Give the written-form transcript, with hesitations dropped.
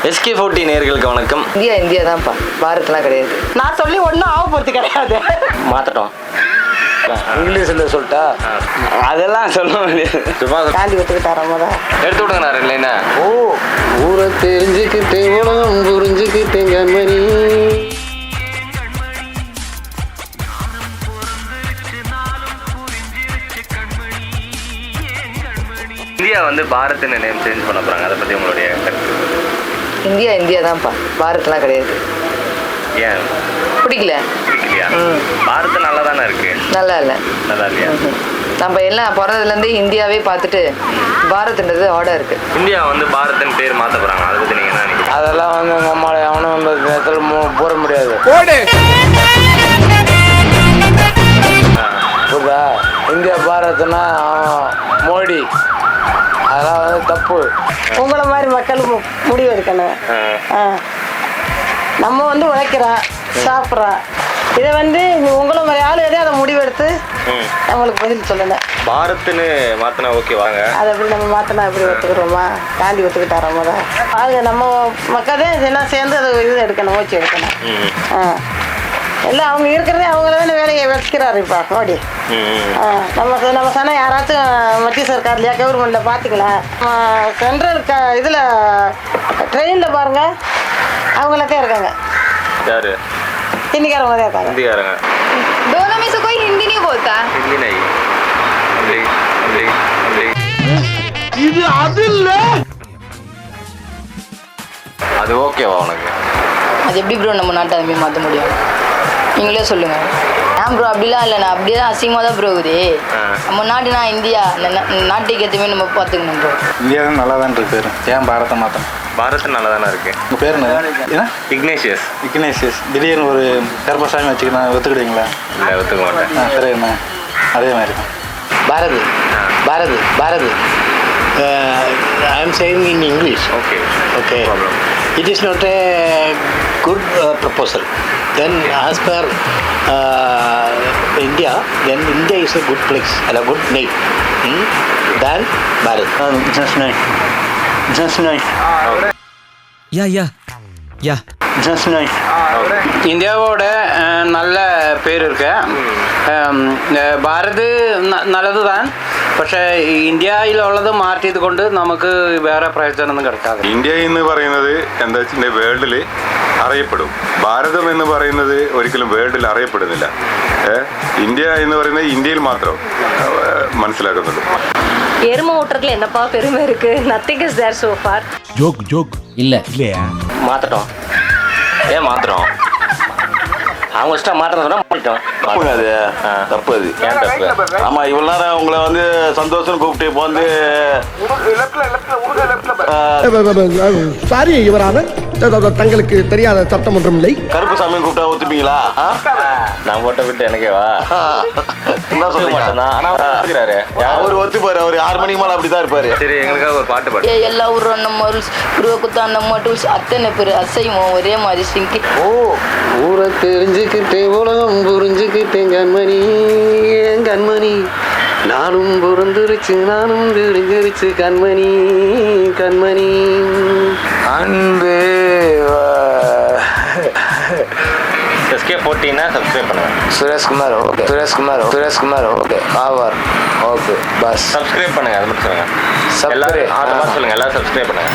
SK40 நேயர்களுக்கு வணக்கம். India தான்ப்பா, பாரத்லாம் கிடையாது. நான் சொல்லி ஒன்றும் ஆக போகிறது கிடையாது. மாற்றட்டும். இங்கிலீஷில் சொல்லிட்டா அதெல்லாம் சொல்ல முடியாது. சும்மா காந்தி ஒத்துக்கிட்டாராம தான் எடுத்து விடுங்க இல்லைன்னா. ஊரை தெரிஞ்சுக்கிட்டே உலகம் புரிஞ்சுக்கிட்டே கண்மணி. இந்தியா வந்து பாரத்னு நேம் சேஞ்ச் பண்ண போகிறாங்க. அதை பற்றி உங்களுடைய கருத்து? இந்தியா தான்ப்பா, பாரத்லாம் கிடையாது. ஏன் பிடிக்கலையா? பாரத் நல்லா தானே இருக்கு. நல்லா இல்லையா? நம்ம எல்லாம் பிறந்ததுலேருந்தே இந்தியாவே பார்த்துட்டு பாரத்ன்றது ஆர்டர் இருக்கு. இந்தியா வந்து பாரத்னு பேர் மாற்ற போகிறாங்க. அதை பற்றி நீங்கள் என்ன நினைக்கிறீங்க? அதெல்லாம் வந்து எங்கள் அம்மாவை அவனும் நேரத்தில் போட முடியாது. புரியுதா? இந்தியா பாரத்னா மோடி, அதெல்லாம் வந்து தப்பு. உங்களை மாதிரி மக்கள் முடிவு எடுக்கணும். நம்ம வந்து உழைக்கிறோம், சாப்பிட்றோம். இதை வந்து உங்களை மாதிரி ஆள் எதே அதை முடிவெடுத்து நம்மளுக்கு பதில் சொல்லணும். பாரத்னு மாற்றினா ஓகே வாங்க. அதை எப்படி நம்ம மாற்றினா எப்படி ஒத்துக்கிறோமா? காந்தி ஒத்துக்கிட்டாராம தான். அது நம்ம மக்கள் தான் இதெல்லாம் சேர்ந்து அதை இது எடுக்கணும், மூச்சு எடுக்கணும். எல்லாம் அவங்க இருக்கிறதே அவங்கள தான் வேலையை வச்சுக்கிறாரு இப்போ மோடி. நம்ம சொன்னால் யாராச்சும் மத்திய சர்க்கார்லையா கவர்மெண்ட்டில் பார்த்தீங்களா? சென்ட்ரல் இதில் ட்ரெயினில் பாருங்கள், அவங்களே இருக்காங்க. யாரு? हिंदीकारंगा देता है. हिंदीकारंगा. दोनों में से कोई हिंदी नहीं बोलता. हिंदी नहीं. இது அது இல்ல. அது ஓகேவா உனக்கு? அது எப்படி ப்ரோ நம்ம நாட்டை அதுமாதிரி மாற்ற முடியும்? நீங்களே சொல்லுங்கள். ஏன் ப்ரோ அப்படிலாம் இல்லை, நான் அப்படியே தான் அசிங்கமாக தான் ப்ரோ இருக்குது. நம்ம நாடுனா இந்தியா, நாட்டுக்கு ஏற்றமே நம்ம பார்த்துக்கணும் ப்ரோ. இந்தியா தான் நல்லா தான் இருக்கு பேர். ஏன் பாரத்தை மாற்றணும்? பாரத் நல்லா தானே இருக்கு. உங்கள் பேர் என்ன? இக்னேஷியஸ். திடீர்னு ஒரு கருப்பசாமி வச்சுக்கினா ஒத்துக்கிடுவீங்களா? இல்லை, ஒத்துக்க மாட்டேன். சரி, என்ன அதே மாதிரி Bharat. I am saying in English. Okay. It is not a good proposal. Then as per India, then India is a good place and a good name. Than Bharat. Just nice. Yeah. Just nice. இந்தியாவோட நல்ல பேர் இருக்கு. ഭാരത് നല്ലത് താൻ. പക്ഷേ ഇന്ത്യയിലുള്ളത് മാറ്റിയത് കൊണ്ട് നമുക്ക് വേറെ പ്രയോജനമൊന്നും കിടക്കാതെ. ഇന്ത്യ എന്ന് പറയുന്നത് എന്താ വെച്ചാൽ വേൾഡിൽ അറിയപ്പെടും. ഭാരതം എന്ന് പറയുന്നത് ഒരിക്കലും വേൾഡിൽ അറിയപ്പെടുന്നില്ല. ഇന്ത്യ എന്ന് പറയുന്നത് ഇന്ത്യയിൽ മാത്രം മനസ്സിലാക്കുന്നുള്ളൂ. எருமை ஓட்டுறதுல என்னப்பா பெருமை இருக்கு? Nothing is there so far. Joke இல்லையா? மாற்றட்டும். ஏன் மாற்றுறோம்? அவங்க இஷ்டம் மாற்ற சொன்னா மாட்டோம். தப்புங்க, அது தப்பு. அது ஏன் தப்பு? ஆமா, இவ்வளவு நேரம் உங்களை வந்து சந்தோஷம் கூப்பிட்டு இப்போ வந்து சாரி இவரான தங்களுக்கு தெரியாத சட்டம் ஒன்றும் இல்லை. கருப்பு சாமி கூப்பிட்டா ஒத்துப்பீங்களா? நான் போட்ட விட்டு எனக்கேவா? என்ன சொல்ல மாட்டேன்னா அவர் ஒத்துப்பாரு. அவர் 6 மணிக்கு மேலே அப்படிதான் இருப்பாரு. சரி, எங்களுக்காக ஒரு பாட்டு பாடு. எல்லா ஊரும் நம்ம ரூல்ஸ், உருவக்குத்தான் நம்ம டூல்ஸ், அத்தனை பேர் அசைவோம் ஒரே மாதிரி சிங்கி. ஊரை தெரிஞ்சுக்கிட்டே உலகம் புரிஞ்சுக்கிட்டேன் கண்மணி. நானும் பிறந்துருச்சு, நானும் தெரிஞ்சிருச்சு கண்மணி. அன்பே SK40 சப்ஸ்கிரைப் பண்ணுங்க. சுரேஷ்குமார் ஓகே. ஆவார் ஓகே. பஸ் சப்ஸ்கிரைப் பண்ணுங்க, அது மட்டும் சொல்லுங்க. எல்லாரும் சொல்லுங்க, எல்லாரும் சப்ஸ்கிரைப் பண்ணுங்க.